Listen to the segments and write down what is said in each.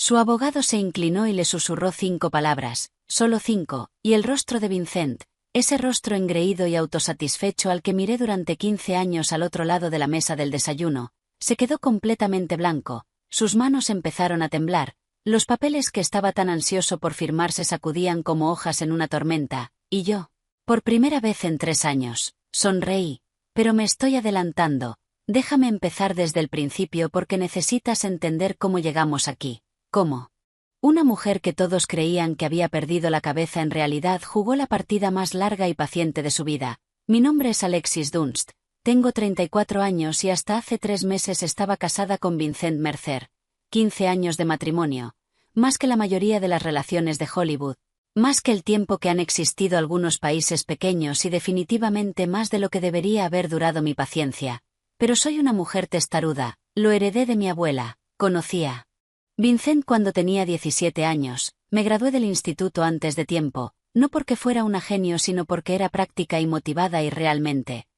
Su abogado se inclinó y le susurró 5 palabras, solo 5, y el rostro de Vincent, ese rostro engreído y autosatisfecho al que miré durante 15 años al otro lado de la mesa del desayuno, se quedó completamente blanco, sus manos empezaron a temblar, los papeles que estaba tan ansioso por firmar se sacudían como hojas en una tormenta, y yo, por primera vez en 3 años, sonreí. Pero me estoy adelantando, déjame empezar desde el principio porque necesitas entender cómo llegamos aquí. ¿Cómo? Una mujer que todos creían que había perdido la cabeza en realidad jugó la partida más larga y paciente de su vida. Mi nombre es Alexis Dunst, tengo 34 años y hasta hace 3 meses estaba casada con Vincent Mercer. 15 años de matrimonio, más que la mayoría de las relaciones de Hollywood, más que el tiempo que han existido algunos países pequeños y definitivamente más de lo que debería haber durado mi paciencia. Pero soy una mujer testaruda, lo heredé de mi abuela, conocía. Vincent cuando tenía 17 años, me gradué del instituto antes de tiempo, no porque fuera una genio sino porque era práctica y motivada y realmente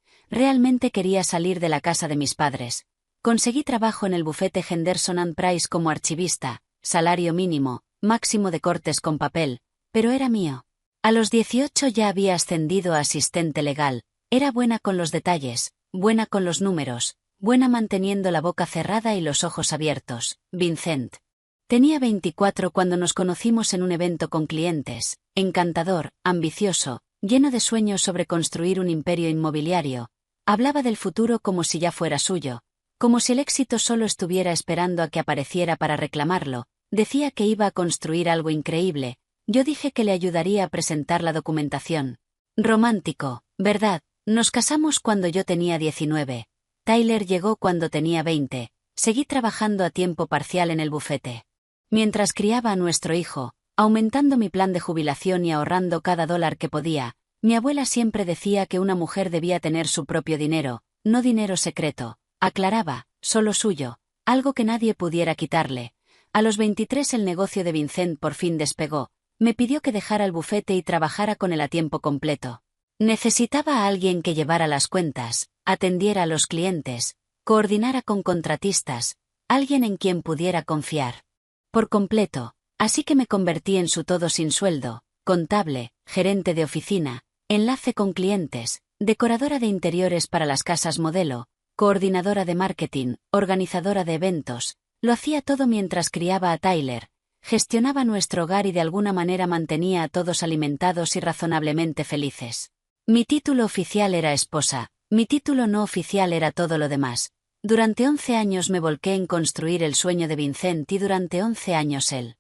quería salir de la casa de mis padres. Conseguí trabajo en el bufete Henderson and Price como archivista, salario mínimo, máximo de cortes con papel, pero era mío. A los 18 ya había ascendido a asistente legal, era buena con los detalles, buena con los números, buena manteniendo la boca cerrada y los ojos abiertos. Vincent. Tenía 24 cuando nos conocimos en un evento con clientes, encantador, ambicioso, lleno de sueños sobre construir un imperio inmobiliario. Hablaba del futuro como si ya fuera suyo, como si el éxito solo estuviera esperando a que apareciera para reclamarlo. Decía que iba a construir algo increíble. Yo dije que le ayudaría a presentar la documentación. Romántico, ¿verdad? Nos casamos cuando yo tenía 19. Tyler llegó cuando tenía 20. Seguí trabajando a tiempo parcial en el bufete. Mientras criaba a nuestro hijo, aumentando mi plan de jubilación y ahorrando cada dólar que podía, mi abuela siempre decía que una mujer debía tener su propio dinero, no dinero secreto, aclaraba, solo suyo, algo que nadie pudiera quitarle. A los 23 el negocio de Vincent por fin despegó, me pidió que dejara el bufete y trabajara con él a tiempo completo. Necesitaba a alguien que llevara las cuentas, atendiera a los clientes, coordinara con contratistas, alguien en quien pudiera confiar. Por completo, así que me convertí en su todo sin sueldo, contable, gerente de oficina, enlace con clientes, decoradora de interiores para las casas modelo, coordinadora de marketing, organizadora de eventos. Lo hacía todo mientras criaba a Tyler, gestionaba nuestro hogar y de alguna manera mantenía a todos alimentados y razonablemente felices. Mi título oficial era esposa, mi título no oficial era todo lo demás. Durante 11 años me volqué en construir el sueño de Vincent y durante 11 años él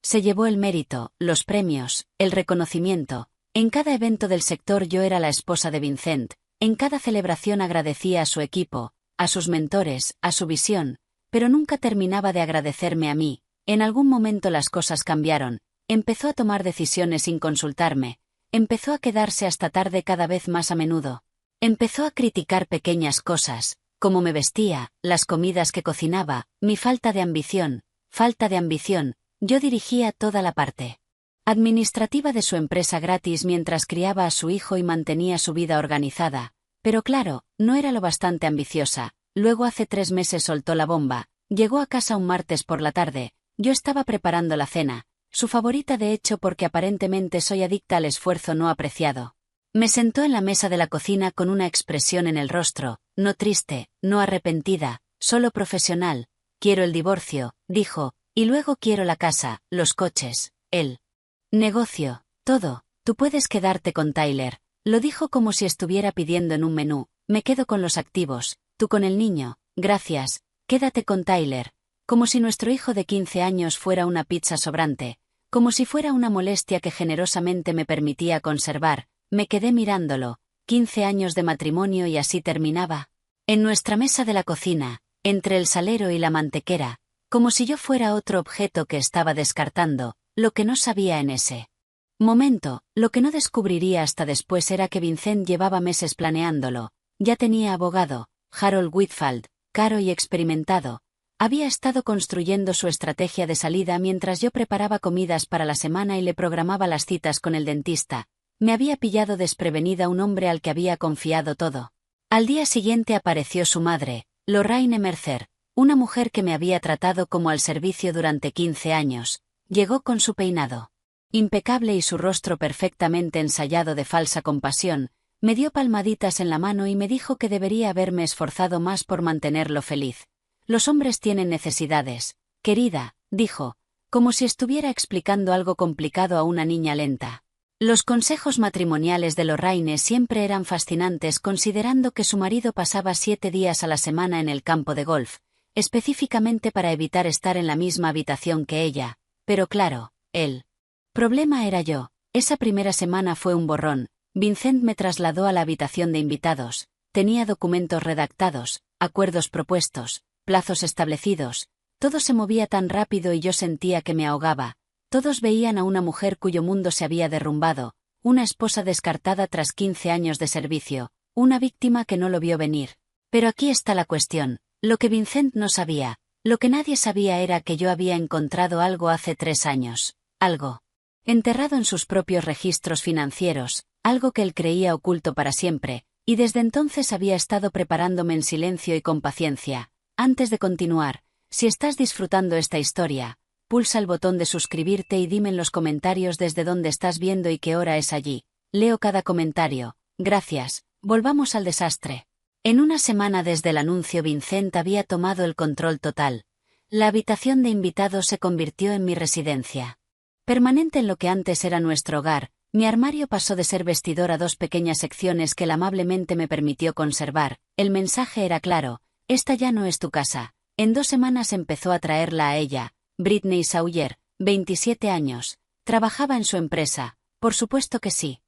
se llevó el mérito, los premios, el reconocimiento. En cada evento del sector yo era la esposa de Vincent, en cada celebración agradecía a su equipo, a sus mentores, a su visión, pero nunca terminaba de agradecerme a mí. En algún momento las cosas cambiaron, empezó a tomar decisiones sin consultarme, empezó a quedarse hasta tarde cada vez más a menudo, empezó a criticar pequeñas cosas, cómo me vestía, las comidas que cocinaba, mi falta de ambición, yo dirigía toda la parte administrativa de su empresa gratis mientras criaba a su hijo y mantenía su vida organizada, pero claro, no era lo bastante ambiciosa. Luego hace 3 meses soltó la bomba, llegó a casa un martes por la tarde, yo estaba preparando la cena, su favorita de hecho porque aparentemente soy adicta al esfuerzo no apreciado. Me sentó en la mesa de la cocina con una expresión en el rostro, no triste, no arrepentida, solo profesional. Quiero el divorcio, dijo, y luego quiero la casa, los coches, el negocio, todo. Tú puedes quedarte con Tyler. Lo dijo como si estuviera pidiendo en un menú. Me quedo con los activos, tú con el niño, gracias, quédate con Tyler. Como si nuestro hijo de 15 años fuera una pizza sobrante, como si fuera una molestia que generosamente me permitía conservar. Me quedé mirándolo, 15 años de matrimonio y así terminaba. En nuestra mesa de la cocina, entre el salero y la mantequera, como si yo fuera otro objeto que estaba descartando. Lo que no sabía en ese momento, lo que no descubriría hasta después era que Vincent llevaba meses planeándolo. Ya tenía abogado, Harold Whitfield, caro y experimentado. Había estado construyendo su estrategia de salida mientras yo preparaba comidas para la semana y le programaba las citas con el dentista. Me había pillado desprevenida un hombre al que había confiado todo. Al día siguiente apareció su madre, Lorraine Mercer, una mujer que me había tratado como al servicio durante 15 años, llegó con su peinado impecable y su rostro perfectamente ensayado de falsa compasión, me dio palmaditas en la mano y me dijo que debería haberme esforzado más por mantenerlo feliz. Los hombres tienen necesidades, querida, dijo, como si estuviera explicando algo complicado a una niña lenta. Los consejos matrimoniales de Lorraine siempre eran fascinantes considerando que su marido pasaba 7 días a la semana en el campo de golf, específicamente para evitar estar en la misma habitación que ella, pero claro, el problema era yo. Esa primera semana fue un borrón. Vincent me trasladó a la habitación de invitados, tenía documentos redactados, acuerdos propuestos, plazos establecidos, todo se movía tan rápido y yo sentía que me ahogaba. Todos veían a una mujer cuyo mundo se había derrumbado, una esposa descartada tras 15 años de servicio, una víctima que no lo vio venir. Pero aquí está la cuestión, lo que Vincent no sabía, lo que nadie sabía era que yo había encontrado algo hace 3 años, algo enterrado en sus propios registros financieros, algo que él creía oculto para siempre, y desde entonces había estado preparándome en silencio y con paciencia. Antes de continuar, si estás disfrutando esta historia, pulsa el botón de suscribirte y dime en los comentarios desde dónde estás viendo y qué hora es allí. Leo cada comentario. Gracias. Volvamos al desastre. En una semana desde el anuncio Vincent había tomado el control total. La habitación de invitados se convirtió en mi residencia permanente en lo que antes era nuestro hogar. Mi armario pasó de ser vestidor a 2 pequeñas secciones que él amablemente me permitió conservar. El mensaje era claro, esta ya no es tu casa. En 2 semanas empezó a traerla a ella. Britney Sawyer, 27 años. Trabajaba en su empresa, por supuesto que sí.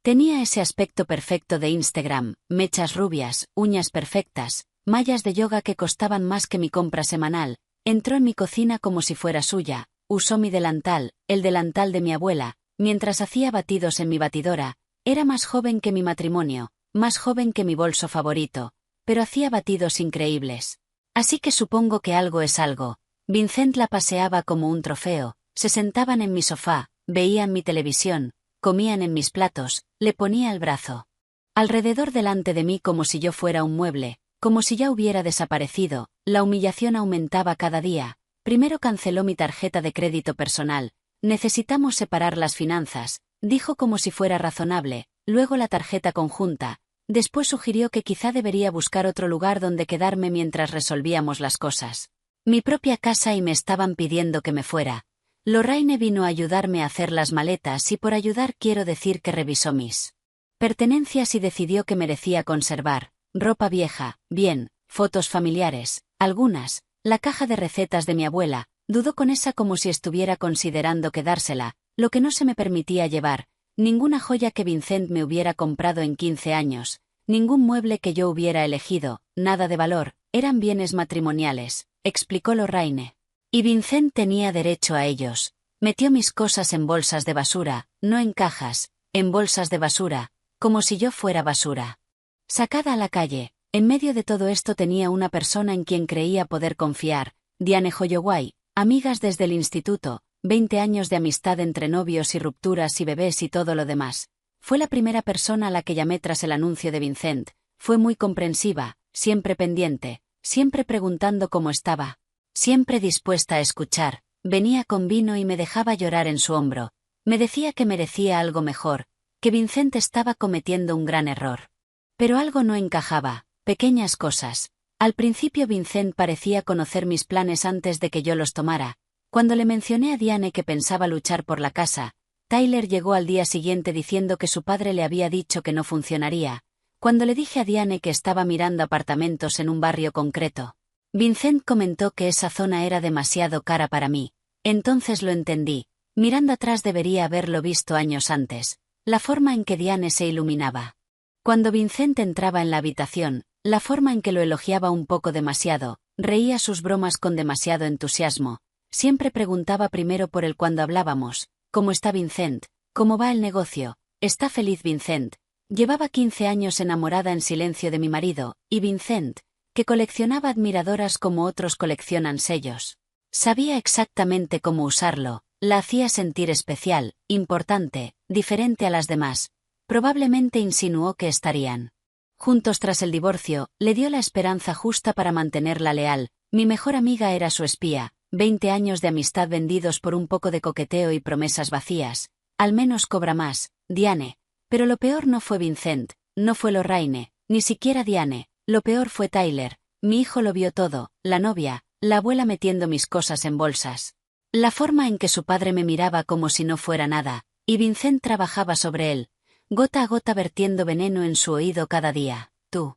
Tenía ese aspecto perfecto de Instagram, mechas rubias, uñas perfectas, mallas de yoga que costaban más que mi compra semanal. Entró en mi cocina como si fuera suya. Usó mi delantal, el delantal de mi abuela, mientras hacía batidos en mi batidora. Era más joven que mi matrimonio, más joven que mi bolso favorito, pero hacía batidos increíbles. Así que supongo que algo es algo. Vincent la paseaba como un trofeo, se sentaban en mi sofá, veían mi televisión, comían en mis platos, le ponía el brazo alrededor delante de mí como si yo fuera un mueble, como si ya hubiera desaparecido. La humillación aumentaba cada día. Primero canceló mi tarjeta de crédito personal. Necesitamos separar las finanzas, dijo como si fuera razonable, luego la tarjeta conjunta. Después sugirió que quizá debería buscar otro lugar donde quedarme mientras resolvíamos las cosas. Mi propia casa y me estaban pidiendo que me fuera. Lorraine vino a ayudarme a hacer las maletas y por ayudar quiero decir que revisó mis pertenencias y decidió que merecía conservar. Ropa vieja, bien, fotos familiares, algunas. La caja de recetas de mi abuela, dudó con esa como si estuviera considerando quedársela, lo que no se me permitía llevar, ninguna joya que Vincent me hubiera comprado en 15 años, ningún mueble que yo hubiera elegido, nada de valor, eran bienes matrimoniales, explicó Lorraine. Y Vincent tenía derecho a ellos. Metió mis cosas en bolsas de basura, no en cajas, en bolsas de basura, como si yo fuera basura. Sacada a la calle. En medio de todo esto tenía una persona en quien creía poder confiar, Diane Holloway, amigas desde el instituto, 20 años de amistad entre novios y rupturas y bebés y todo lo demás. Fue la primera persona a la que llamé tras el anuncio de Vincent, fue muy comprensiva, siempre pendiente, siempre preguntando cómo estaba, siempre dispuesta a escuchar, venía con vino y me dejaba llorar en su hombro, me decía que merecía algo mejor, que Vincent estaba cometiendo un gran error. Pero algo no encajaba. Pequeñas cosas. Al principio Vincent parecía conocer mis planes antes de que yo los tomara. Cuando le mencioné a Diane que pensaba luchar por la casa, Tyler llegó al día siguiente diciendo que su padre le había dicho que no funcionaría. Cuando le dije a Diane que estaba mirando apartamentos en un barrio concreto, Vincent comentó que esa zona era demasiado cara para mí. Entonces lo entendí. Mirando atrás debería haberlo visto años antes. La forma en que Diane se iluminaba. Cuando Vincent entraba en la habitación, la forma en que lo elogiaba un poco demasiado, reía sus bromas con demasiado entusiasmo, siempre preguntaba primero por él cuando hablábamos, ¿cómo está Vincent? ¿Cómo va el negocio? ¿Está feliz Vincent? Llevaba 15 años enamorada en silencio de mi marido, y Vincent, que coleccionaba admiradoras como otros coleccionan sellos. Sabía exactamente cómo usarlo, la hacía sentir especial, importante, diferente a las demás. Probablemente insinuó que estarían juntos tras el divorcio, le dio la esperanza justa para mantenerla leal. Mi mejor amiga era su espía, 20 años de amistad vendidos por un poco de coqueteo y promesas vacías. Al menos cobra más, Diane. Pero lo peor no fue Vincent, no fue Lorraine, ni siquiera Diane, lo peor fue Tyler. Mi hijo lo vio todo, la novia, la abuela metiendo mis cosas en bolsas. La forma en que su padre me miraba como si no fuera nada, y Vincent trabajaba sobre él, gota a gota vertiendo veneno en su oído cada día. Tú.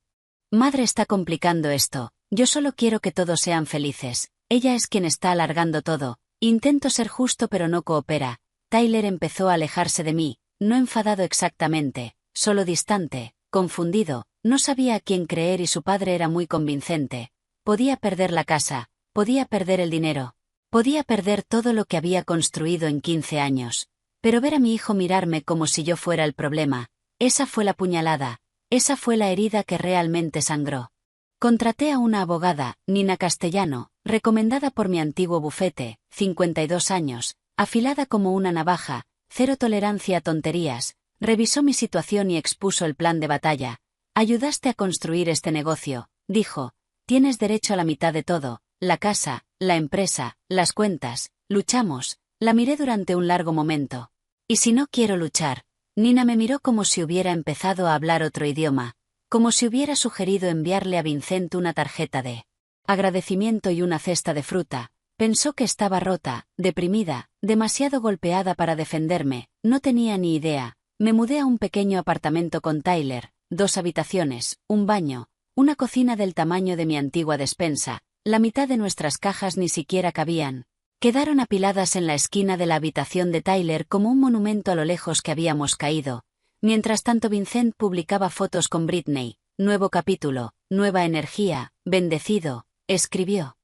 Madre está complicando esto, yo solo quiero que todos sean felices, ella es quien está alargando todo, intento ser justo pero no coopera. Tyler empezó a alejarse de mí, no enfadado exactamente, solo distante, confundido, no sabía a quién creer y su padre era muy convincente. Podía perder la casa, podía perder el dinero, podía perder todo lo que había construido en 15 años. Pero ver a mi hijo mirarme como si yo fuera el problema, esa fue la puñalada, esa fue la herida que realmente sangró. Contraté a una abogada, Nina Castellano, recomendada por mi antiguo bufete, 52 años, afilada como una navaja, cero tolerancia a tonterías, revisó mi situación y expuso el plan de batalla. Ayudaste a construir este negocio, dijo, tienes derecho a la mitad de todo, la casa, la empresa, las cuentas, luchamos. La miré durante un largo momento. ¿Y si no quiero luchar? Nina me miró como si hubiera empezado a hablar otro idioma, como si hubiera sugerido enviarle a Vincent una tarjeta de agradecimiento y una cesta de fruta. Pensó que estaba rota, deprimida, demasiado golpeada para defenderme, no tenía ni idea. Me mudé a un pequeño apartamento con Tyler, 2 habitaciones, un baño, una cocina del tamaño de mi antigua despensa, la mitad de nuestras cajas ni siquiera cabían. Quedaron apiladas en la esquina de la habitación de Tyler como un monumento a lo lejos que habíamos caído. Mientras tanto Vincent publicaba fotos con Britney, nuevo capítulo, nueva energía, bendecido, escribió.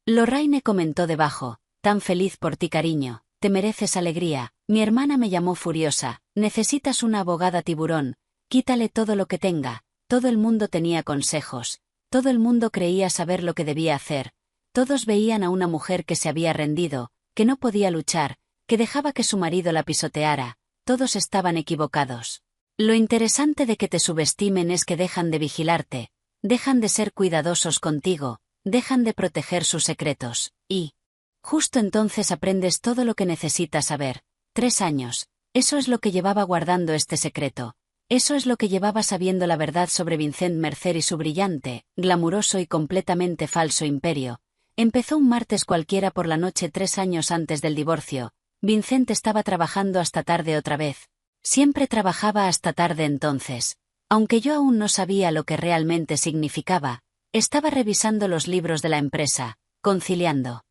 Lorraine comentó debajo, tan feliz por ti cariño, te mereces alegría. Mi hermana me llamó furiosa, necesitas una abogada tiburón, quítale todo lo que tenga. Todo el mundo tenía consejos, todo el mundo creía saber lo que debía hacer. Todos veían a una mujer que se había rendido, que no podía luchar, que dejaba que su marido la pisoteara. Todos estaban equivocados. Lo interesante de que te subestimen es que dejan de vigilarte, dejan de ser cuidadosos contigo, dejan de proteger sus secretos, y justo entonces aprendes todo lo que necesitas saber. 3 años, eso es lo que llevaba guardando este secreto. Eso es lo que llevaba sabiendo la verdad sobre Vincent Mercer y su brillante, glamuroso y completamente falso imperio. Empezó un martes cualquiera por la noche 3 años antes del divorcio. Vincent estaba trabajando hasta tarde otra vez. Siempre trabajaba hasta tarde entonces. Aunque yo aún no sabía lo que realmente significaba, estaba revisando los libros de la empresa, conciliando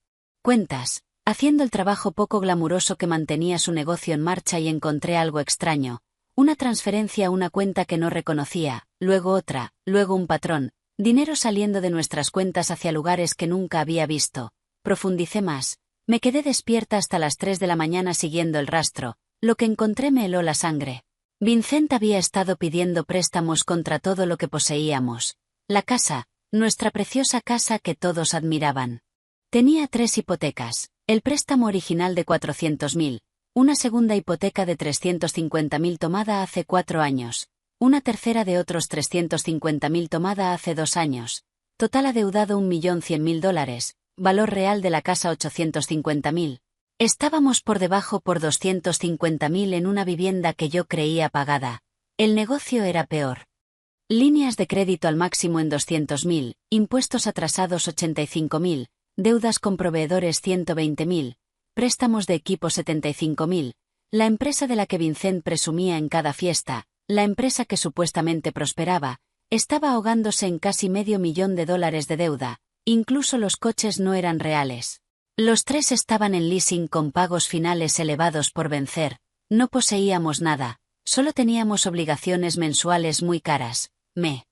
cuentas, haciendo el trabajo poco glamuroso que mantenía su negocio en marcha y encontré algo extraño. Una transferencia a una cuenta que no reconocía, luego otra, luego un patrón. Dinero saliendo de nuestras cuentas hacia lugares que nunca había visto. Profundicé más. Me quedé despierta hasta las 3 de la mañana siguiendo el rastro. Lo que encontré me heló la sangre. Vincent había estado pidiendo préstamos contra todo lo que poseíamos. La casa, nuestra preciosa casa que todos admiraban. Tenía 3 hipotecas. El préstamo original de 400.000. Una segunda hipoteca de 350.000 tomada hace 4 años. Una tercera de otros 350.000 tomada hace 2 años. Total adeudado $1.100.000, valor real de la casa 850.000. Estábamos por debajo por 250.000 en una vivienda que yo creía pagada. El negocio era peor. Líneas de crédito al máximo en 200.000, impuestos atrasados 85.000, deudas con proveedores 120.000, préstamos de equipo 75.000, la empresa de la que Vincent presumía en cada fiesta. La empresa que supuestamente prosperaba, estaba ahogándose en casi $500.000 de deuda, incluso los coches no eran reales. Los 3 estaban en leasing con pagos finales elevados por vencer, no poseíamos nada, solo teníamos obligaciones mensuales muy caras. Me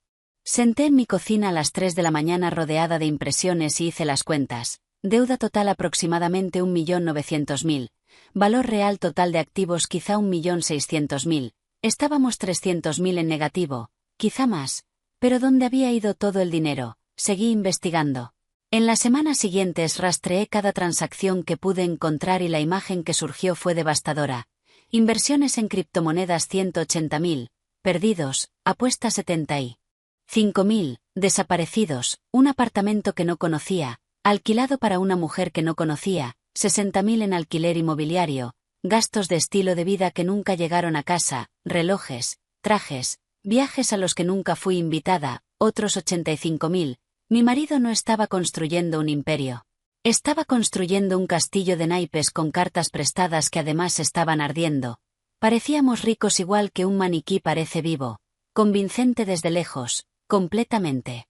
senté en mi cocina a las 3 de la mañana rodeada de impresiones y hice las cuentas. Deuda total aproximadamente 1.900.000, valor real total de activos quizá 1.600.000. Estábamos 300.000 en negativo, quizá más. Pero ¿dónde había ido todo el dinero? Seguí investigando. En las semanas siguientes rastreé cada transacción que pude encontrar y la imagen que surgió fue devastadora. Inversiones en criptomonedas 180.000, perdidos, apuestas 75.000, desaparecidos, un apartamento que no conocía, Alquilado para una mujer que no conocía, 60.000 en alquiler inmobiliario, gastos de estilo de vida que nunca llegaron a casa, relojes, trajes, viajes a los que nunca fui invitada, otros 85.000. Mi marido no estaba construyendo un imperio. Estaba construyendo un castillo de naipes con cartas prestadas que además estaban ardiendo. Parecíamos ricos igual que un maniquí parece vivo. Convincente desde lejos, completamente.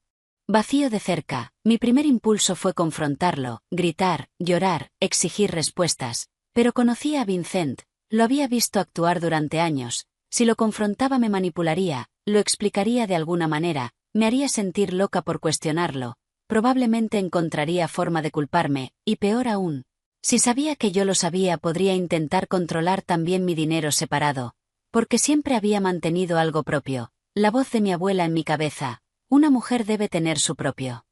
Vacío de cerca, mi primer impulso fue confrontarlo, gritar, llorar, exigir respuestas. Pero conocía a Vincent, lo había visto actuar durante años. Si lo confrontaba me manipularía, lo explicaría de alguna manera, me haría sentir loca por cuestionarlo. Probablemente encontraría forma de culparme, y peor aún. Si sabía que yo lo sabía podría intentar controlar también mi dinero separado. Porque siempre había mantenido algo propio. La voz de mi abuela en mi cabeza. Una mujer debe tener su propio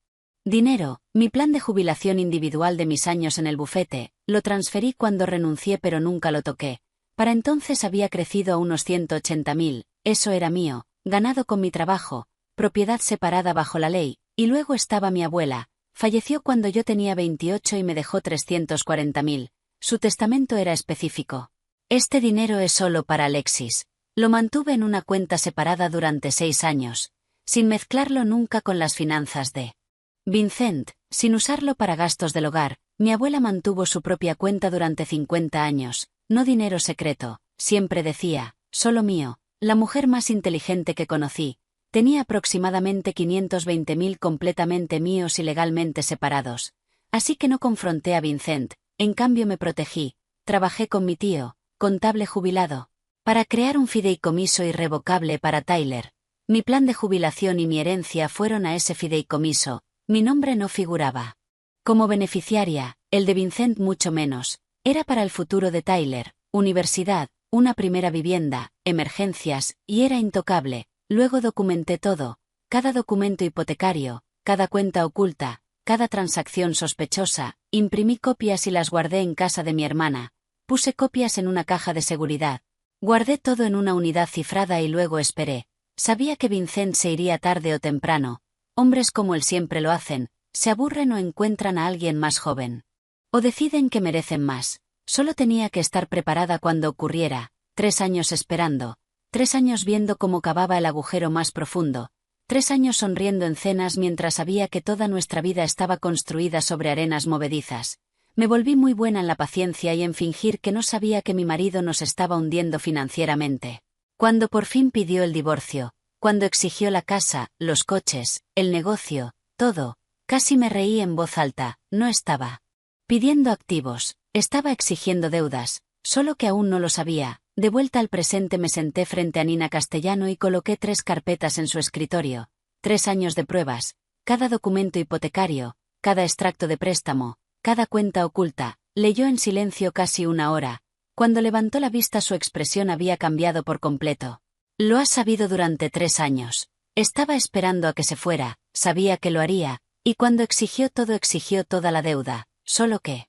dinero. Mi plan de jubilación individual de mis años en el bufete, lo transferí cuando renuncié pero nunca lo toqué. Para entonces había crecido a unos 180.000, eso era mío, ganado con mi trabajo, propiedad separada bajo la ley, y luego estaba mi abuela. Falleció cuando yo tenía 28 y me dejó 340.000. Su testamento era específico. Este dinero es solo para Alexis. Lo mantuve en una cuenta separada durante 6 años, sin mezclarlo nunca con las finanzas de Vincent, sin usarlo para gastos del hogar. Mi abuela mantuvo su propia cuenta durante 50 años, no dinero secreto, siempre decía, solo mío, la mujer más inteligente que conocí. Tenía aproximadamente 520.000 completamente míos y legalmente separados. Así que no confronté a Vincent, en cambio me protegí. Trabajé con mi tío, contable jubilado, para crear un fideicomiso irrevocable para Tyler. Mi plan de jubilación y mi herencia fueron a ese fideicomiso, mi nombre no figuraba como beneficiaria, el de Vincent mucho menos. Era para el futuro de Tyler, universidad, una primera vivienda, emergencias, y era intocable. Luego documenté todo, cada documento hipotecario, cada cuenta oculta, cada transacción sospechosa, imprimí copias y las guardé en casa de mi hermana, puse copias en una caja de seguridad, guardé todo en una unidad cifrada y luego esperé. Sabía que Vincent se iría tarde o temprano. Hombres como él siempre lo hacen, se aburren o encuentran a alguien más joven. O deciden que merecen más. Solo tenía que estar preparada cuando ocurriera. 3 años esperando. 3 años viendo cómo cavaba el agujero más profundo. 3 años sonriendo en cenas mientras sabía que toda nuestra vida estaba construida sobre arenas movedizas. Me volví muy buena en la paciencia y en fingir que no sabía que mi marido nos estaba hundiendo financieramente. Cuando por fin pidió el divorcio, cuando exigió la casa, los coches, el negocio, todo, casi me reí en voz alta. No estaba pidiendo activos, estaba exigiendo deudas, solo que aún no lo sabía. De vuelta al presente me senté frente a Nina Castellano y coloqué 3 carpetas en su escritorio, 3 años de pruebas, cada documento hipotecario, cada extracto de préstamo, cada cuenta oculta. Leyó en silencio casi 1 hora. Cuando levantó la vista su expresión había cambiado por completo. Lo has sabido durante 3 años. Estaba esperando a que se fuera, sabía que lo haría, y cuando exigió todo exigió toda la deuda, solo que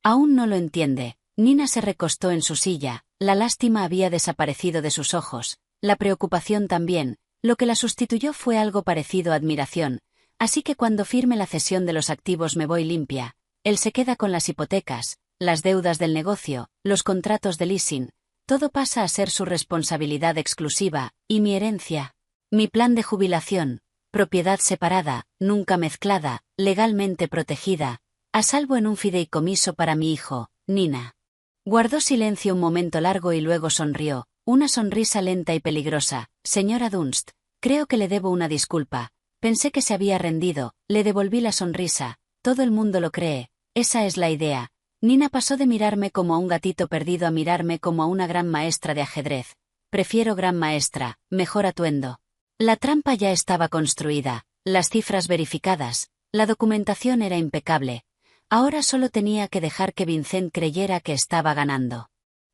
aún no lo entiende. Nina se recostó en su silla, la lástima había desaparecido de sus ojos, la preocupación también. Lo que la sustituyó fue algo parecido a admiración. Así que cuando firme la cesión de los activos me voy limpia. Él se queda con las hipotecas, las deudas del negocio, los contratos de leasing, todo pasa a ser su responsabilidad exclusiva, y mi herencia, mi plan de jubilación, propiedad separada, nunca mezclada, legalmente protegida, a salvo en un fideicomiso para mi hijo, Nina. Guardó silencio un momento largo y luego sonrió, una sonrisa lenta y peligrosa. Señora Dunst, creo que le debo una disculpa. Pensé que se había rendido, le devolví la sonrisa. Todo el mundo lo cree, esa es la idea. Nina pasó de mirarme como a un gatito perdido a mirarme como a una gran maestra de ajedrez. Prefiero gran maestra, mejor atuendo. La trampa ya estaba construida, las cifras verificadas, la documentación era impecable. Ahora solo tenía que dejar que Vincent creyera que estaba ganando.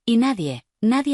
Y nadie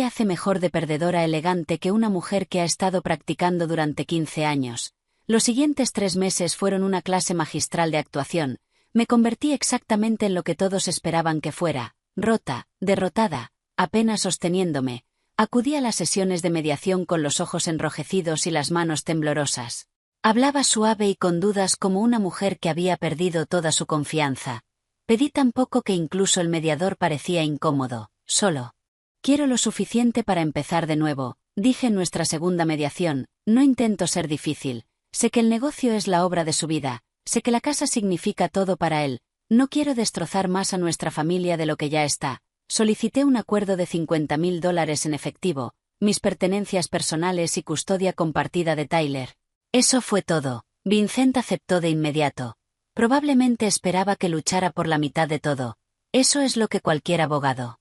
hace mejor de perdedora elegante que una mujer que ha estado practicando durante 15 años. Los siguientes 3 meses fueron una clase magistral de actuación. Me convertí exactamente en lo que todos esperaban que fuera, rota, derrotada, apenas sosteniéndome. Acudí a las sesiones de mediación con los ojos enrojecidos y las manos temblorosas. Hablaba suave y con dudas como una mujer que había perdido toda su confianza. Pedí tan poco que incluso el mediador parecía incómodo. Solo. Quiero lo suficiente para empezar de nuevo, dije en nuestra segunda mediación. No intento ser difícil. Sé que el negocio es la obra de su vida. Sé que la casa significa todo para él. No quiero destrozar más a nuestra familia de lo que ya está. Solicité un acuerdo de $50,000 en efectivo, mis pertenencias personales y custodia compartida de Tyler. Eso fue todo. Vincent aceptó de inmediato. Probablemente esperaba que luchara por la mitad de todo. Eso es lo que cualquier abogado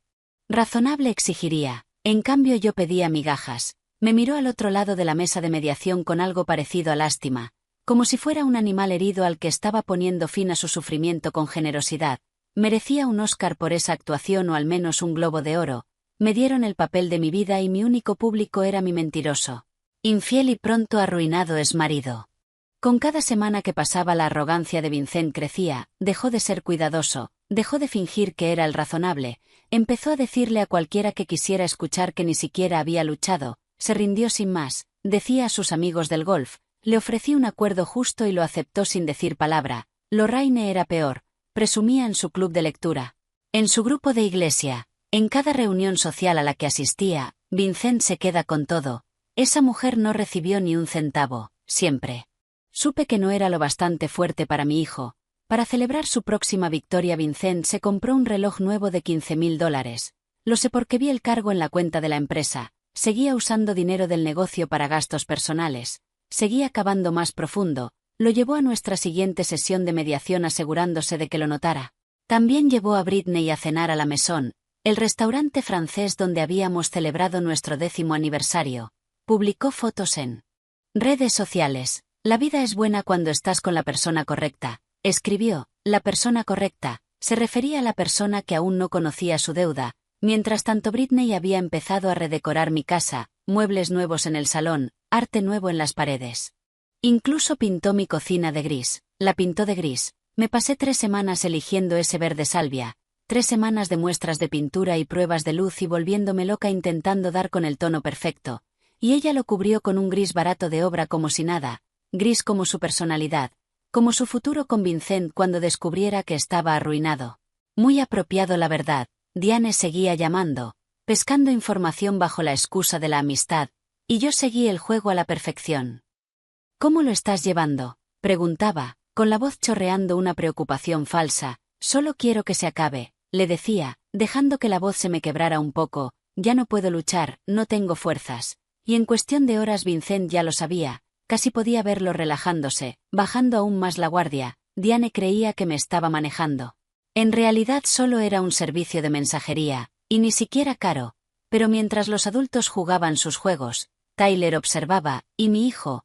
razonable exigiría. En cambio yo pedía migajas. Me miró al otro lado de la mesa de mediación con algo parecido a lástima, como si fuera un animal herido al que estaba poniendo fin a su sufrimiento con generosidad. Merecía un Oscar por esa actuación o al menos un Globo de Oro. Me dieron el papel de mi vida y mi único público era mi mentiroso, infiel y pronto arruinado exmarido. Con cada semana que pasaba la arrogancia de Vincent crecía, dejó de ser cuidadoso, dejó de fingir que era el razonable, empezó a decirle a cualquiera que quisiera escuchar que ni siquiera había luchado, se rindió sin más, decía a sus amigos del golf, le ofrecí un acuerdo justo y lo aceptó sin decir palabra. Lorraine era peor, presumía en su club de lectura, en su grupo de iglesia, en cada reunión social a la que asistía. Vincent se queda con todo. Esa mujer no recibió ni un centavo, siempre. Supe que no era lo bastante fuerte para mi hijo. Para celebrar su próxima victoria Vincent se compró un reloj nuevo de $15,000. Lo sé porque vi el cargo en la cuenta de la empresa. Seguía usando dinero del negocio para gastos personales. Seguía cavando más profundo. Lo llevó a nuestra siguiente sesión de mediación asegurándose de que lo notara. También llevó a Britney a cenar a la Maison, el restaurante francés donde habíamos celebrado nuestro 10º aniversario. Publicó fotos en redes sociales. La vida es buena cuando estás con la persona correcta. Escribió, la persona correcta, se refería a la persona que aún no conocía su deuda. Mientras tanto Britney había empezado a redecorar mi casa, muebles nuevos en el salón, arte nuevo en las paredes. Incluso pintó mi cocina de gris, la pintó de gris. Me pasé 3 semanas eligiendo ese verde salvia, 3 semanas de muestras de pintura y pruebas de luz y volviéndome loca intentando dar con el tono perfecto. Y ella lo cubrió con un gris barato de obra como si nada, gris como su personalidad, como su futuro con Vincent cuando descubriera que estaba arruinado. Muy apropiado la verdad. Diane seguía llamando, pescando información bajo la excusa de la amistad, y yo seguí el juego a la perfección. ¿Cómo lo estás llevando?, preguntaba, con la voz chorreando una preocupación falsa. Solo quiero que se acabe, le decía, dejando que la voz se me quebrara un poco. Ya no puedo luchar, no tengo fuerzas. Y en cuestión de horas Vincent ya lo sabía, casi podía verlo relajándose, bajando aún más la guardia. Diane creía que me estaba manejando. En realidad solo era un servicio de mensajería, y ni siquiera caro. Pero mientras los adultos jugaban sus juegos, Tyler observaba, y mi hijo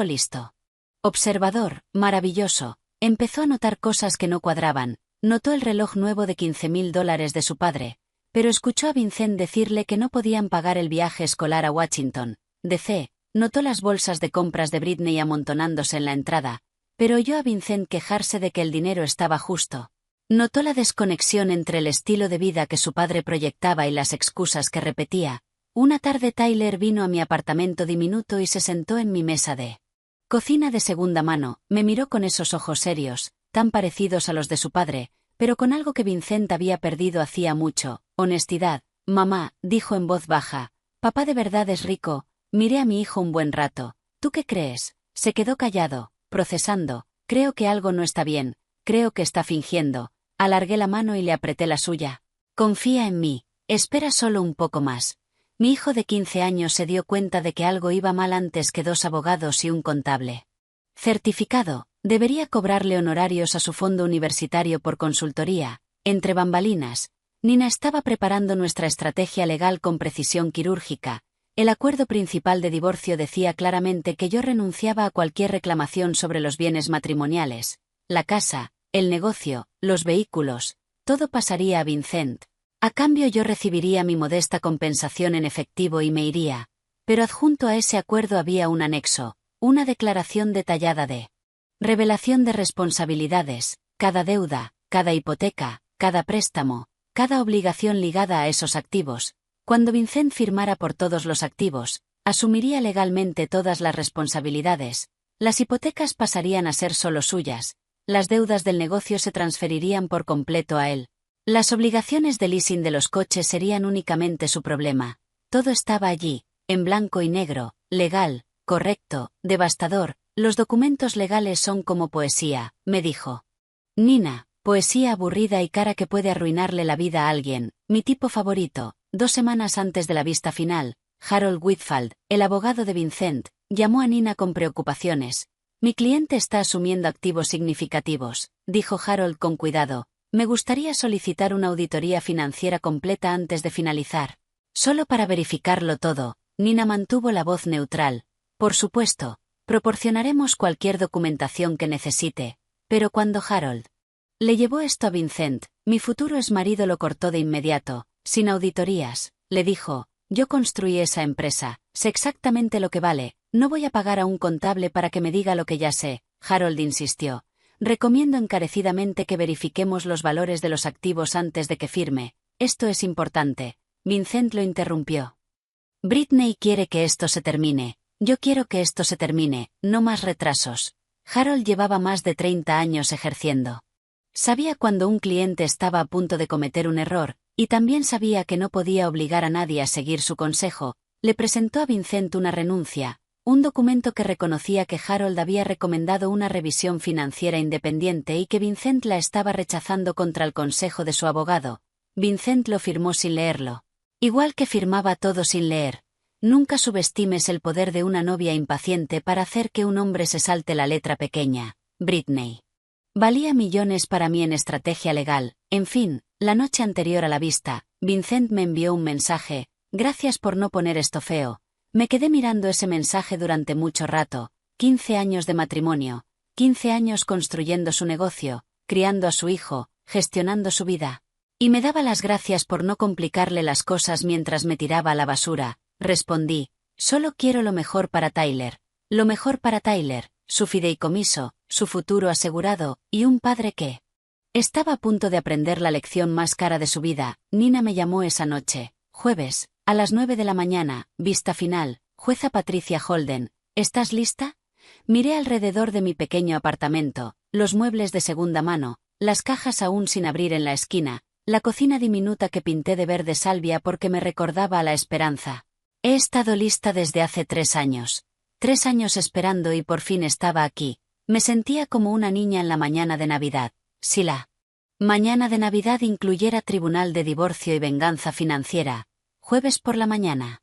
listo. Observador, maravilloso, empezó a notar cosas que no cuadraban. Notó el reloj nuevo de $15,000 de su padre, pero escuchó a Vincent decirle que no podían pagar el viaje escolar a Washington, D.C., notó las bolsas de compras de Britney amontonándose en la entrada, pero oyó a Vincent quejarse de que el dinero estaba justo. Notó la desconexión entre el estilo de vida que su padre proyectaba y las excusas que repetía. Una tarde Tyler vino a mi apartamento diminuto y se sentó en mi mesa de cocina de segunda mano. Me miró con esos ojos serios, tan parecidos a los de su padre, pero con algo que Vincent había perdido hacía mucho: honestidad. Mamá, dijo en voz baja, papá de verdad es rico. Miré a mi hijo un buen rato. ¿Tú qué crees? Se quedó callado, procesando. Creo que algo no está bien, creo que está fingiendo. Alargué la mano y le apreté la suya. Confía en mí, espera solo un poco más. Mi hijo de 15 años se dio cuenta de que algo iba mal antes que 2 abogados y un contable certificado. Debería cobrarle honorarios a su fondo universitario por consultoría. Entre bambalinas, Nina estaba preparando nuestra estrategia legal con precisión quirúrgica. El acuerdo principal de divorcio decía claramente que yo renunciaba a cualquier reclamación sobre los bienes matrimoniales, la casa, el negocio, los vehículos, todo pasaría a Vincent. A cambio yo recibiría mi modesta compensación en efectivo y me iría. Pero adjunto a ese acuerdo había un anexo, una declaración detallada de revelación de responsabilidades, cada deuda, cada hipoteca, cada préstamo, cada obligación ligada a esos activos. Cuando Vincent firmara por todos los activos, asumiría legalmente todas las responsabilidades. Las hipotecas pasarían a ser solo suyas, las deudas del negocio se transferirían por completo a él. Las obligaciones de leasing de los coches serían únicamente su problema. Todo estaba allí, en blanco y negro, legal, correcto, devastador. Los documentos legales son como poesía, me dijo. Nina, poesía aburrida y cara que puede arruinarle la vida a alguien, mi tipo favorito. 2 semanas antes de la vista final, Harold Whitfield, el abogado de Vincent, llamó a Nina con preocupaciones. Mi cliente está asumiendo activos significativos, dijo Harold con cuidado. Me gustaría solicitar una auditoría financiera completa antes de finalizar. Solo para verificarlo todo, Nina mantuvo la voz neutral. Por supuesto, proporcionaremos cualquier documentación que necesite, pero cuando Harold le llevó esto a Vincent, mi futuro exmarido lo cortó de inmediato. Sin auditorías, le dijo, yo construí esa empresa, sé exactamente lo que vale, no voy a pagar a un contable para que me diga lo que ya sé. Harold insistió. Recomiendo encarecidamente que verifiquemos los valores de los activos antes de que firme. Esto es importante. Vincent lo interrumpió. Britney quiere que esto se termine. Yo quiero que esto se termine, no más retrasos. Harold llevaba más de 30 años ejerciendo. Sabía cuando un cliente estaba a punto de cometer un error, y también sabía que no podía obligar a nadie a seguir su consejo. Le presentó a Vincent una renuncia, un documento que reconocía que Harold había recomendado una revisión financiera independiente y que Vincent la estaba rechazando contra el consejo de su abogado. Vincent lo firmó sin leerlo. Igual que firmaba todo sin leer. Nunca subestimes el poder de una novia impaciente para hacer que un hombre se salte la letra pequeña. Britney. Valía millones para mí en estrategia legal. En fin, la noche anterior a la vista, Vincent me envió un mensaje. Gracias por no poner esto feo. Me quedé mirando ese mensaje durante mucho rato. 15 años de matrimonio. 15 años construyendo su negocio, criando a su hijo, gestionando su vida. Y me daba las gracias por no complicarle las cosas mientras me tiraba a la basura. Respondí, solo quiero lo mejor para Tyler. Lo mejor para Tyler, su fideicomiso, su futuro asegurado, y un padre que estaba a punto de aprender la lección más cara de su vida. Nina me llamó esa noche, jueves, a las 9 de la mañana, vista final, jueza Patricia Holden, ¿estás lista? Miré alrededor de mi pequeño apartamento, los muebles de segunda mano, las cajas aún sin abrir en la esquina, la cocina diminuta que pinté de verde salvia porque me recordaba a la esperanza. He estado lista desde hace 3 años. 3 años esperando y por fin estaba aquí. Me sentía como una niña en la mañana de Navidad. Si la mañana de Navidad incluyera tribunal de divorcio y venganza financiera. Jueves por la mañana.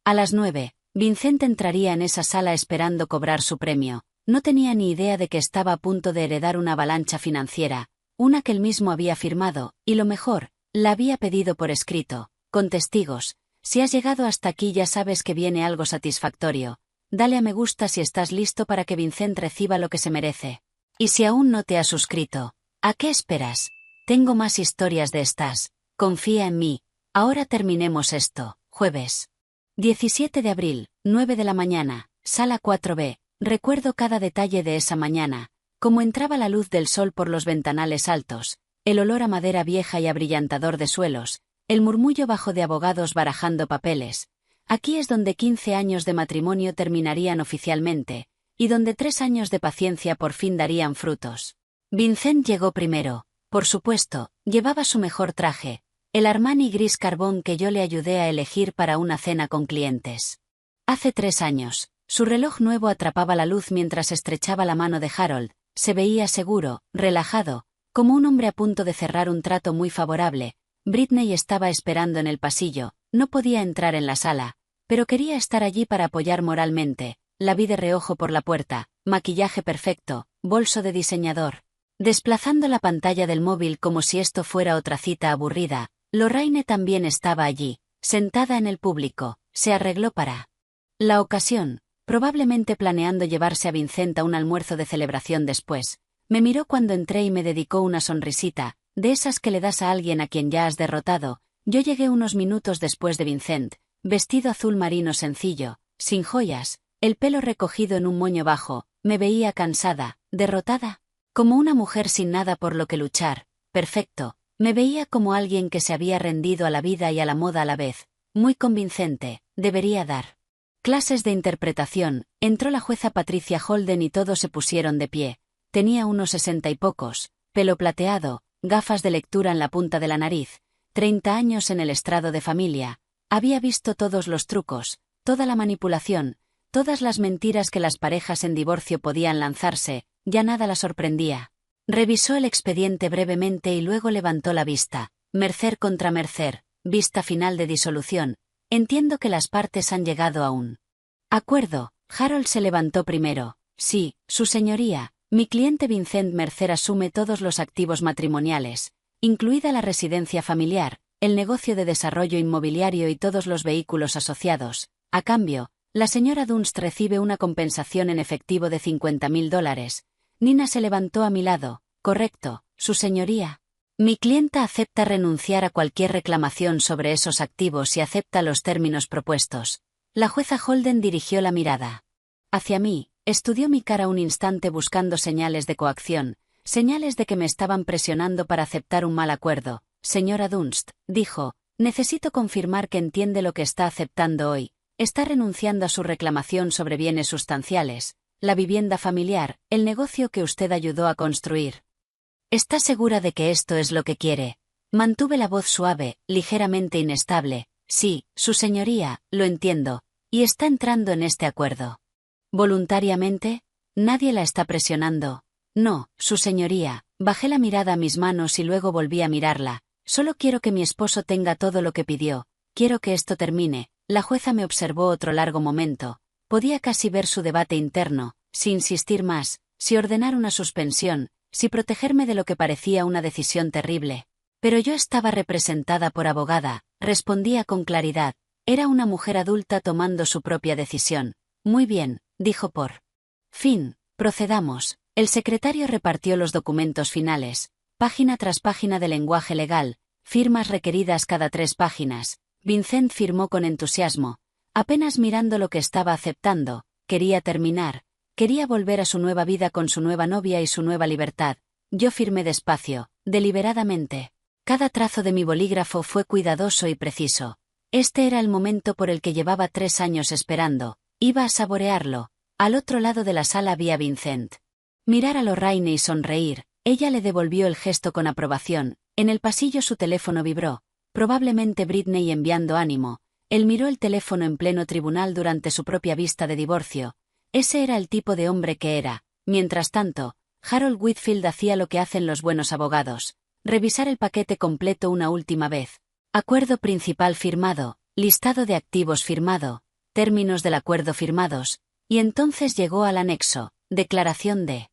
A las 9, Vincent entraría en esa sala esperando cobrar su premio. No tenía ni idea de que estaba a punto de heredar una avalancha financiera, una que él mismo había firmado, y lo mejor, la había pedido por escrito, con testigos. Si has llegado hasta aquí ya sabes que viene algo satisfactorio. Dale a me gusta si estás listo para que Vincent reciba lo que se merece. Y si aún no te has suscrito, ¿a qué esperas? Tengo más historias de estas. Confía en mí. Ahora terminemos esto. Jueves. 17 de abril, 9 de la mañana, sala 4B. Recuerdo cada detalle de esa mañana, como entraba la luz del sol por los ventanales altos, el olor a madera vieja y abrillantador de suelos, el murmullo bajo de abogados barajando papeles. Aquí es donde 15 años de matrimonio terminarían oficialmente, y donde 3 años de paciencia por fin darían frutos. Vincent llegó primero. Por supuesto, llevaba su mejor traje, el Armani gris carbón que yo le ayudé a elegir para una cena con clientes. Hace 3 años, su reloj nuevo atrapaba la luz mientras estrechaba la mano de Harold. Se veía seguro, relajado, como un hombre a punto de cerrar un trato muy favorable. Britney estaba esperando en el pasillo, no podía entrar en la sala, pero quería estar allí para apoyar moralmente. La vi de reojo por la puerta, maquillaje perfecto, bolso de diseñador. Desplazando la pantalla del móvil como si esto fuera otra cita aburrida, Lorraine también estaba allí, sentada en el público, se arregló para la ocasión, probablemente planeando llevarse a Vincent a un almuerzo de celebración después. Me miró cuando entré y me dedicó una sonrisita, de esas que le das a alguien a quien ya has derrotado. Yo llegué unos minutos después de Vincent, vestido azul marino sencillo, sin joyas, el pelo recogido en un moño bajo. Me veía cansada, derrotada, como una mujer sin nada por lo que luchar. Perfecto, me veía como alguien que se había rendido a la vida y a la moda a la vez. Muy convincente, debería dar clases de interpretación, Entró la jueza Patricia Holden y todos se pusieron de pie. Tenía unos 60 y pocos, pelo plateado, gafas de lectura en la punta de la nariz, 30 años en el estrado de familia. Había visto todos los trucos, toda la manipulación, todas las mentiras que las parejas en divorcio podían lanzarse, ya nada la sorprendía. Revisó el expediente brevemente y luego levantó la vista. Mercer contra Mercer, vista final de disolución. Entiendo que las partes han llegado a un acuerdo. Harold se levantó primero. Sí, su señoría, mi cliente Vincent Mercer asume todos los activos matrimoniales, incluida la residencia familiar, el negocio de desarrollo inmobiliario y todos los vehículos asociados. A cambio, la señora Dunst recibe una compensación en efectivo de $50.000. Nina se levantó a mi lado. Correcto, su señoría. Mi clienta acepta renunciar a cualquier reclamación sobre esos activos y acepta los términos propuestos. La jueza Holden dirigió la mirada hacia mí, estudió mi cara un instante buscando señales de coacción, señales de que me estaban presionando para aceptar un mal acuerdo. Señora Dunst, dijo, necesito confirmar que entiende lo que está aceptando hoy. Está renunciando a su reclamación sobre bienes sustanciales, la vivienda familiar, el negocio que usted ayudó a construir. ¿Está segura de que esto es lo que quiere? Mantuve la voz suave, ligeramente inestable. Sí, su señoría, lo entiendo, y está entrando en este acuerdo. ¿Voluntariamente? Nadie la está presionando. No, su señoría. Bajé la mirada a mis manos y luego volví a mirarla. Solo quiero que mi esposo tenga todo lo que pidió. Quiero que esto termine. La jueza me observó otro largo momento. Podía casi ver su debate interno, si insistir más, si ordenar una suspensión, si protegerme de lo que parecía una decisión terrible. Pero yo estaba representada por abogada, respondía con claridad. Era una mujer adulta tomando su propia decisión. Muy bien, dijo por fin, procedamos. El secretario repartió los documentos finales, página tras página de lenguaje legal, firmas requeridas cada 3 páginas. Vincent firmó con entusiasmo, apenas mirando lo que estaba aceptando. Quería terminar, quería volver a su nueva vida con su nueva novia y su nueva libertad. Yo firmé despacio, deliberadamente. Cada trazo de mi bolígrafo fue cuidadoso y preciso. Este era el momento por el que llevaba 3 años esperando. Iba a saborearlo. Al otro lado de la sala vi a Vincent mirar a Lorraine y sonreír. Ella le devolvió el gesto con aprobación. En el pasillo su teléfono vibró. Probablemente Britney enviando ánimo. Él miró el teléfono en pleno tribunal durante su propia vista de divorcio. Ese era el tipo de hombre que era. Mientras tanto, Harold Whitfield hacía lo que hacen los buenos abogados. Revisar el paquete completo una última vez. Acuerdo principal firmado, listado de activos firmado, términos del acuerdo firmados, y entonces llegó al anexo, declaración de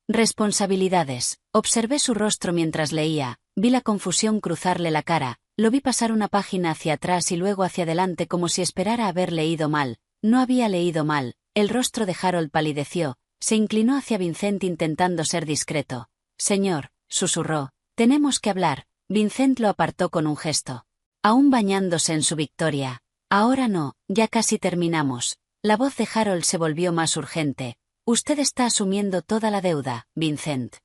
responsabilidades. Observé su rostro mientras leía, vi la confusión cruzarle la cara, lo vi pasar una página hacia atrás y luego hacia adelante como si esperara haber leído mal. No había leído mal. El rostro de Harold palideció, se inclinó hacia Vincent intentando ser discreto. Señor, susurró, tenemos que hablar. Vincent lo apartó con un gesto. Aún bañándose en su victoria. Ahora no, ya casi terminamos. La voz de Harold se volvió más urgente. Usted está asumiendo toda la deuda, Vincent.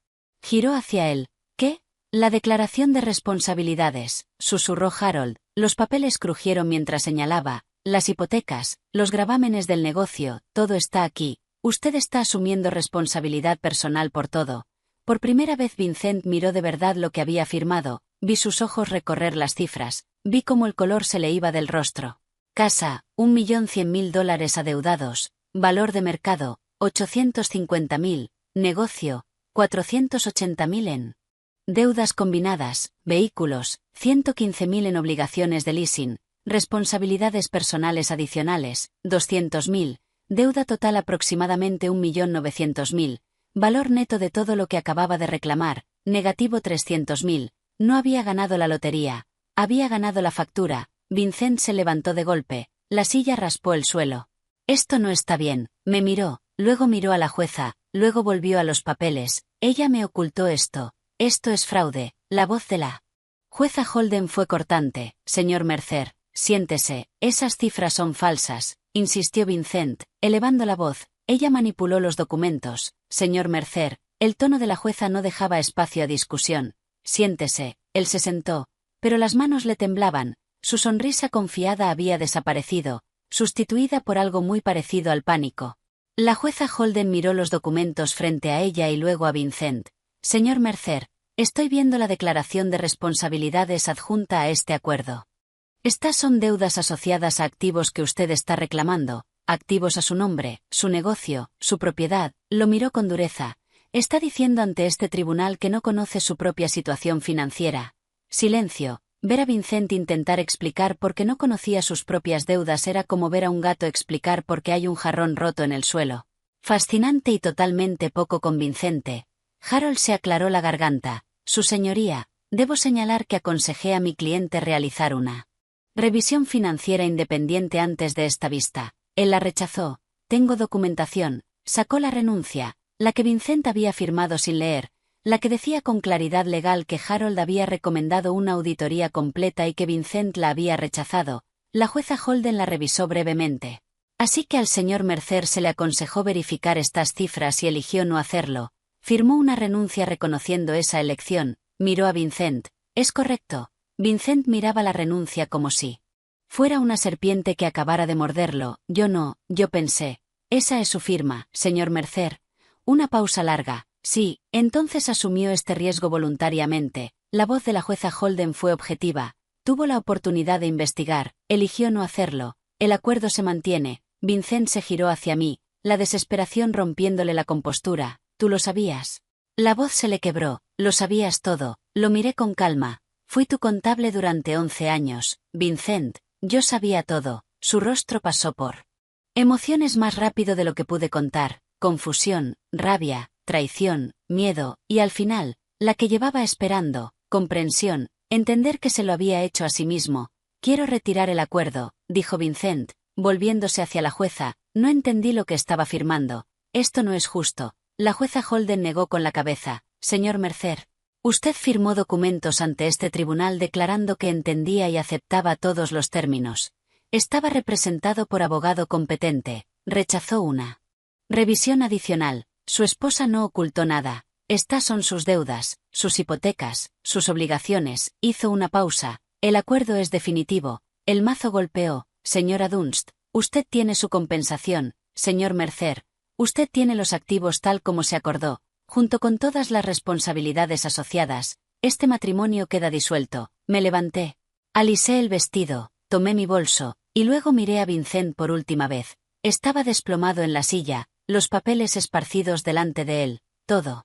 Giró hacia él. ¿Qué? La declaración de responsabilidades, susurró Harold. Los papeles crujieron mientras señalaba. Las hipotecas, los gravámenes del negocio, todo está aquí. Usted está asumiendo responsabilidad personal por todo. Por primera vez Vincent miró de verdad lo que había firmado. Vi sus ojos recorrer las cifras. Vi cómo el color se le iba del rostro. Casa, $1.100.000 adeudados. Valor de mercado, 850.000. Negocio, 480.000 en deudas combinadas, vehículos, 115.000 en obligaciones de leasing, responsabilidades personales adicionales, 200.000, deuda total aproximadamente 1.900.000, valor neto de todo lo que acababa de reclamar, negativo 300.000. No había ganado la lotería, había ganado la factura. Vincent se levantó de golpe, la silla raspó el suelo. Esto no está bien, me miró, luego miró a la jueza, luego volvió a los papeles. Ella me ocultó esto. Esto es fraude. La voz de la jueza Holden fue cortante. Señor Mercer, siéntese, esas cifras son falsas, insistió Vincent, elevando la voz. Ella manipuló los documentos. Señor Mercer, el tono de la jueza no dejaba espacio a discusión. Siéntese, él se sentó, pero las manos le temblaban. Su sonrisa confiada había desaparecido, sustituida por algo muy parecido al pánico. La jueza Holden miró los documentos frente a ella y luego a Vincent. Señor Mercer, estoy viendo la declaración de responsabilidades adjunta a este acuerdo. Estas son deudas asociadas a activos que usted está reclamando, activos a su nombre, su negocio, su propiedad. Lo miró con dureza. Está diciendo ante este tribunal que no conoce su propia situación financiera. Silencio. Ver a Vincent intentar explicar por qué no conocía sus propias deudas era como ver a un gato explicar por qué hay un jarrón roto en el suelo. Fascinante y totalmente poco convincente. Harold se aclaró la garganta. Su señoría, debo señalar que aconsejé a mi cliente realizar una revisión financiera independiente antes de esta vista. Él la rechazó. Tengo documentación. Sacó la renuncia, la que Vincent había firmado sin leer, la que decía con claridad legal que Harold había recomendado una auditoría completa y que Vincent la había rechazado. La jueza Holden la revisó brevemente. Así que al señor Mercer se le aconsejó verificar estas cifras y eligió no hacerlo. Firmó una renuncia reconociendo esa elección. Miró a Vincent. ¿Es correcto? Vincent miraba la renuncia como si fuera una serpiente que acabara de morderlo. Yo pensé. Esa es su firma, señor Mercer. Una pausa larga. Sí, entonces asumió este riesgo voluntariamente. La voz de la jueza Holden fue objetiva. Tuvo la oportunidad de investigar, eligió no hacerlo. El acuerdo se mantiene. Vincent se giró hacia mí, la desesperación rompiéndole la compostura. ¿Tú lo sabías? La voz se le quebró. Lo sabías todo. Lo miré con calma. Fui tu contable durante 11 años, Vincent. Yo sabía todo. Su rostro pasó por emociones más rápido de lo que pude contar. Confusión, rabia, traición, miedo, y al final, la que llevaba esperando, comprensión, entender que se lo había hecho a sí mismo. Quiero retirar el acuerdo, dijo Vincent, volviéndose hacia la jueza. No entendí lo que estaba firmando. Esto no es justo. La jueza Holden negó con la cabeza. Señor Mercer, usted firmó documentos ante este tribunal declarando que entendía y aceptaba todos los términos. Estaba representado por abogado competente. Rechazó una revisión adicional. Su esposa no ocultó nada. Estas son sus deudas, sus hipotecas, sus obligaciones. Hizo una pausa. El acuerdo es definitivo. El mazo golpeó. Señora Dunst, usted tiene su compensación. Señor Mercer, usted tiene los activos tal como se acordó, junto con todas las responsabilidades asociadas. Este matrimonio queda disuelto. Me levanté. Alisé el vestido, tomé mi bolso, y luego miré a Vincent por última vez. Estaba desplomado en la silla, los papeles esparcidos delante de él, todo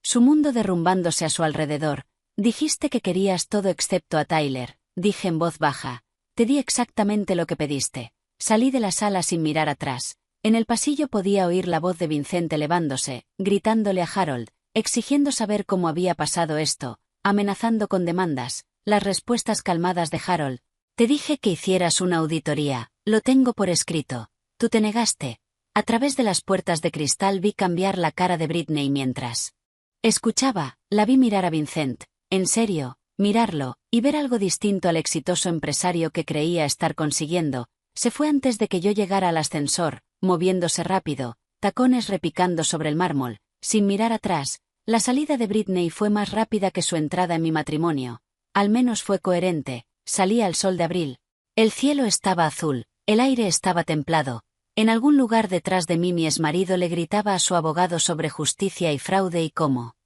su mundo derrumbándose a su alrededor. Dijiste que querías todo excepto a Tyler, dije en voz baja. Te di exactamente lo que pediste. Salí de la sala sin mirar atrás. En el pasillo podía oír la voz de Vincent elevándose, gritándole a Harold, exigiendo saber cómo había pasado esto, amenazando con demandas. Las respuestas calmadas de Harold. Te dije que hicieras una auditoría, lo tengo por escrito. Tú te negaste. A través de las puertas de cristal vi cambiar la cara de Britney mientras escuchaba. La vi mirar a Vincent. En serio, mirarlo, y ver algo distinto al exitoso empresario que creía estar consiguiendo. Se fue antes de que yo llegara al ascensor, moviéndose rápido, tacones repicando sobre el mármol, sin mirar atrás. La salida de Britney fue más rápida que su entrada en mi matrimonio. Al menos fue coherente. Salía el sol de abril. El cielo estaba azul, el aire estaba templado. En algún lugar detrás de mí mi exmarido le gritaba a su abogado sobre justicia y fraude y cómo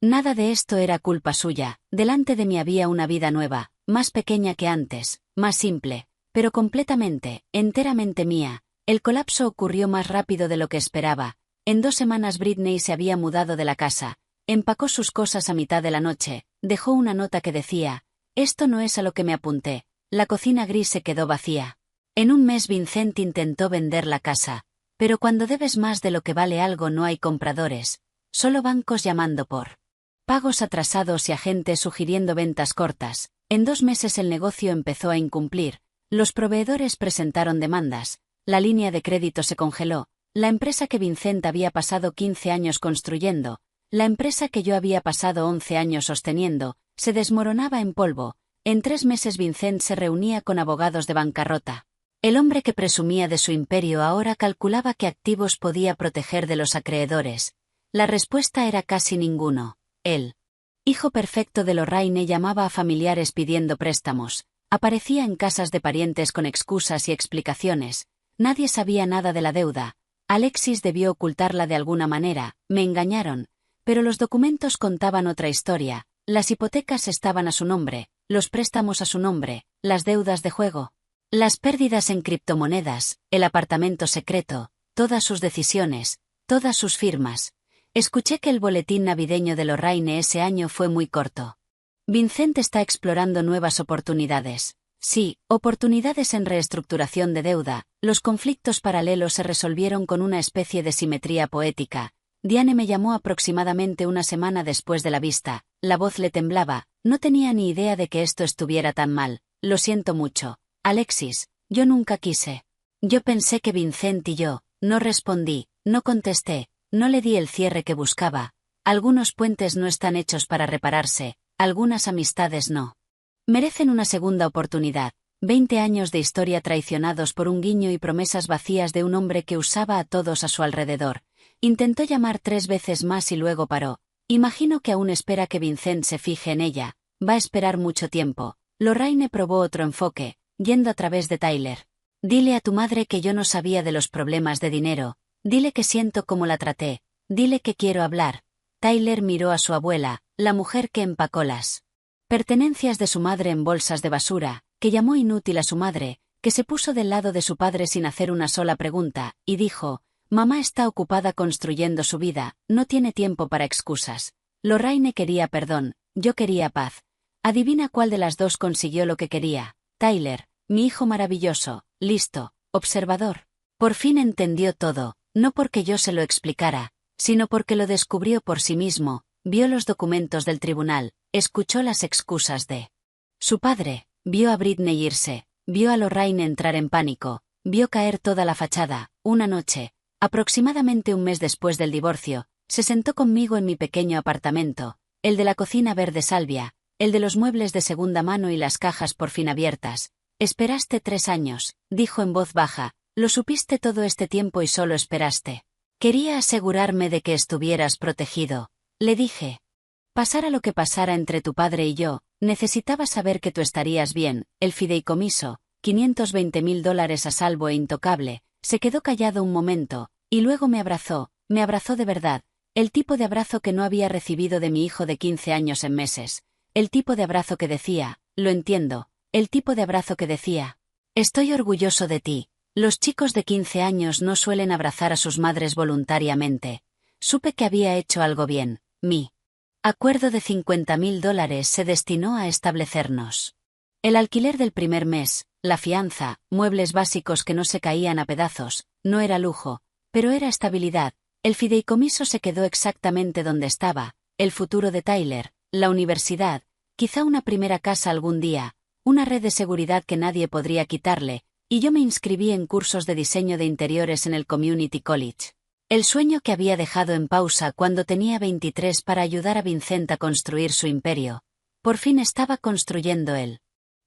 nada de esto era culpa suya. Delante de mí había una vida nueva, más pequeña que antes, más simple, pero completamente, enteramente mía. El colapso ocurrió más rápido de lo que esperaba. En 2 semanas Britney se había mudado de la casa, empacó sus cosas a mitad de la noche, dejó una nota que decía: esto no es a lo que me apunté. La cocina gris se quedó vacía. En un mes Vincent intentó vender la casa, pero cuando debes más de lo que vale algo no hay compradores, solo bancos llamando por pagos atrasados y agentes sugiriendo ventas cortas. En 2 meses el negocio empezó a incumplir, los proveedores presentaron demandas, la línea de crédito se congeló, la empresa que Vincent había pasado 15 años construyendo, la empresa que yo había pasado 11 años sosteniendo, se desmoronaba en polvo. En 3 meses Vincent se reunía con abogados de bancarrota. El hombre que presumía de su imperio ahora calculaba qué activos podía proteger de los acreedores. La respuesta era casi ninguno. El hijo perfecto de Lorraine llamaba a familiares pidiendo préstamos. Aparecía en casas de parientes con excusas y explicaciones. Nadie sabía nada de la deuda. Alexis debió ocultarla de alguna manera, me engañaron, pero los documentos contaban otra historia, las hipotecas estaban a su nombre, los préstamos a su nombre, las deudas de juego, las pérdidas en criptomonedas, el apartamento secreto, todas sus decisiones, todas sus firmas. Escuché que el boletín navideño de Lorraine ese año fue muy corto. Vincent está explorando nuevas oportunidades. Sí, oportunidades en reestructuración de deuda. Los conflictos paralelos se resolvieron con una especie de simetría poética. Diane me llamó aproximadamente una semana después de la vista. La voz le temblaba. No tenía ni idea de que esto estuviera tan mal. Lo siento mucho. Alexis, yo nunca quise. Yo pensé que Vincent y yo. No respondí, no contesté, no le di el cierre que buscaba. Algunos puentes no están hechos para repararse, algunas amistades no. Merecen una segunda oportunidad. 20 años de historia traicionados por un guiño y promesas vacías de un hombre que usaba a todos a su alrededor. Intentó llamar 3 veces más y luego paró. Imagino que aún espera que Vincent se fije en ella. Va a esperar mucho tiempo. Lorraine probó otro enfoque, yendo a través de Tyler. Dile a tu madre que yo no sabía de los problemas de dinero. Dile que siento cómo la traté. Dile que quiero hablar. Tyler miró a su abuela, la mujer que empacó las pertenencias de su madre en bolsas de basura, que llamó inútil a su madre, que se puso del lado de su padre sin hacer una sola pregunta, y dijo: mamá está ocupada construyendo su vida, no tiene tiempo para excusas. Lorraine quería perdón, yo quería paz. Adivina cuál de las dos consiguió lo que quería. Tyler, mi hijo maravilloso, listo, observador. Por fin entendió todo, no porque yo se lo explicara, sino porque lo descubrió por sí mismo, vio los documentos del tribunal, escuchó las excusas de su padre, vio a Britney irse, vio a Lorraine entrar en pánico, vio caer toda la fachada. Una noche, aproximadamente un mes después del divorcio, se sentó conmigo en mi pequeño apartamento, el de la cocina verde salvia, el de los muebles de segunda mano y las cajas por fin abiertas. Esperaste 3 años, dijo en voz baja, lo supiste todo este tiempo y solo esperaste. Quería asegurarme de que estuvieras protegido. Le dije. Pasara lo que pasara entre tu padre y yo, necesitaba saber que tú estarías bien. El fideicomiso, $520,000 a salvo e intocable, se quedó callado un momento, y luego me abrazó de verdad, el tipo de abrazo que no había recibido de mi hijo de 15 años en meses, el tipo de abrazo que decía, lo entiendo, el tipo de abrazo que decía, estoy orgulloso de ti. Los chicos de 15 años no suelen abrazar a sus madres voluntariamente. Supe que había hecho algo bien. Mi acuerdo de $50,000 se destinó a establecernos el alquiler del primer mes, la fianza, muebles básicos que no se caían a pedazos. No era lujo, pero era estabilidad. El fideicomiso se quedó exactamente donde estaba, el futuro de Tyler, la universidad, quizá una primera casa algún día, una red de seguridad que nadie podría quitarle, y yo me inscribí en cursos de diseño de interiores en el Community College. El sueño que había dejado en pausa cuando tenía 23 para ayudar a Vincent a construir su imperio. Por fin estaba construyendo el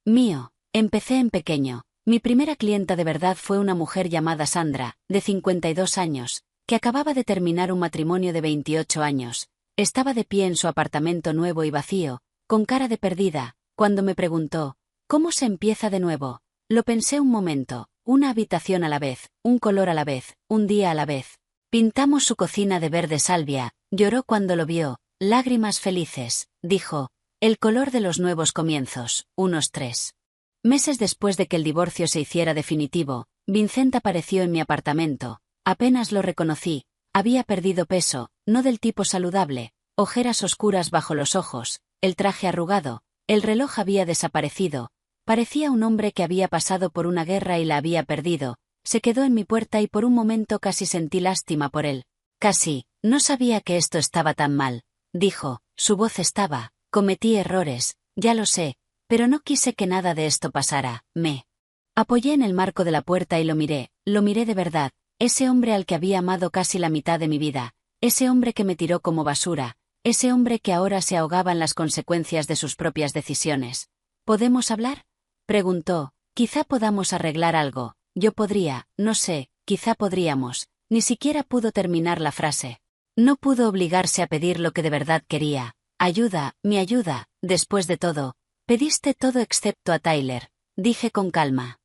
mío. Empecé en pequeño. Mi primera clienta de verdad fue una mujer llamada Sandra, de 52 años, que acababa de terminar un matrimonio de 28 años. Estaba de pie en su apartamento nuevo y vacío, con cara de perdida, cuando me preguntó, ¿cómo se empieza de nuevo? Lo pensé un momento, una habitación a la vez, un color a la vez, un día a la vez. Pintamos su cocina de verde salvia, lloró cuando lo vio, lágrimas felices, dijo, el color de los nuevos comienzos, unos 3 meses después de que el divorcio se hiciera definitivo. Vincent apareció en mi apartamento, apenas lo reconocí, había perdido peso, no del tipo saludable, ojeras oscuras bajo los ojos, el traje arrugado, el reloj había desaparecido. Parecía un hombre que había pasado por una guerra y la había perdido. Se quedó en mi puerta y por un momento casi sentí lástima por él. Casi, no sabía que esto estaba tan mal. Dijo, su voz estaba, cometí errores, ya lo sé, pero no quise que nada de esto pasara. Me apoyé en el marco de la puerta y lo miré de verdad, ese hombre al que había amado casi la mitad de mi vida, ese hombre que me tiró como basura, ese hombre que ahora se ahogaba en las consecuencias de sus propias decisiones. ¿Podemos hablar?, preguntó. Quizá podamos arreglar algo. Yo podría, no sé, quizá podríamos. Ni siquiera pudo terminar la frase. No pudo obligarse a pedir lo que de verdad quería. Ayuda, mi ayuda, después de todo. Pediste todo excepto a Tyler, dije con calma.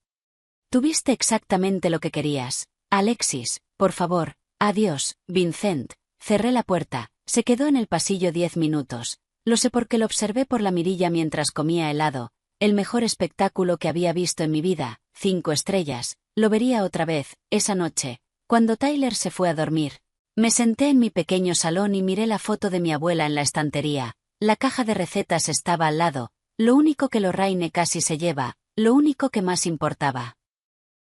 Tuviste exactamente lo que querías. Alexis, por favor, adiós, Vincent. Cerré la puerta. Se quedó en el pasillo 10 minutos. Lo sé porque lo observé por la mirilla mientras comía helado. El mejor espectáculo que había visto en mi vida, 5 estrellas. Lo vería otra vez, esa noche, cuando Tyler se fue a dormir. Me senté en mi pequeño salón y miré la foto de mi abuela en la estantería. La caja de recetas estaba al lado. Lo único que Lorraine casi se lleva, lo único que más importaba.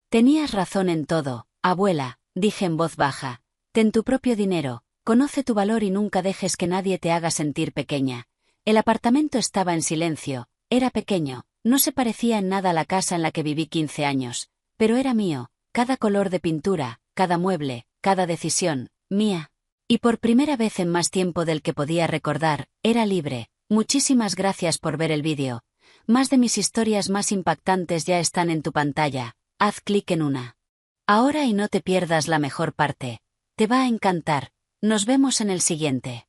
Tenías razón en todo, abuela, dije en voz baja. Ten tu propio dinero, conoce tu valor y nunca dejes que nadie te haga sentir pequeña. El apartamento estaba en silencio, era pequeño, no se parecía en nada a la casa en la que viví 15 años, pero era mío, cada color de pintura, cada mueble, cada decisión, mía. Y por primera vez en más tiempo del que podía recordar, era libre. Muchísimas gracias por ver el vídeo. Más de mis historias más impactantes ya están en tu pantalla. Haz clic en una. Ahora y no te pierdas la mejor parte. Te va a encantar. Nos vemos en el siguiente.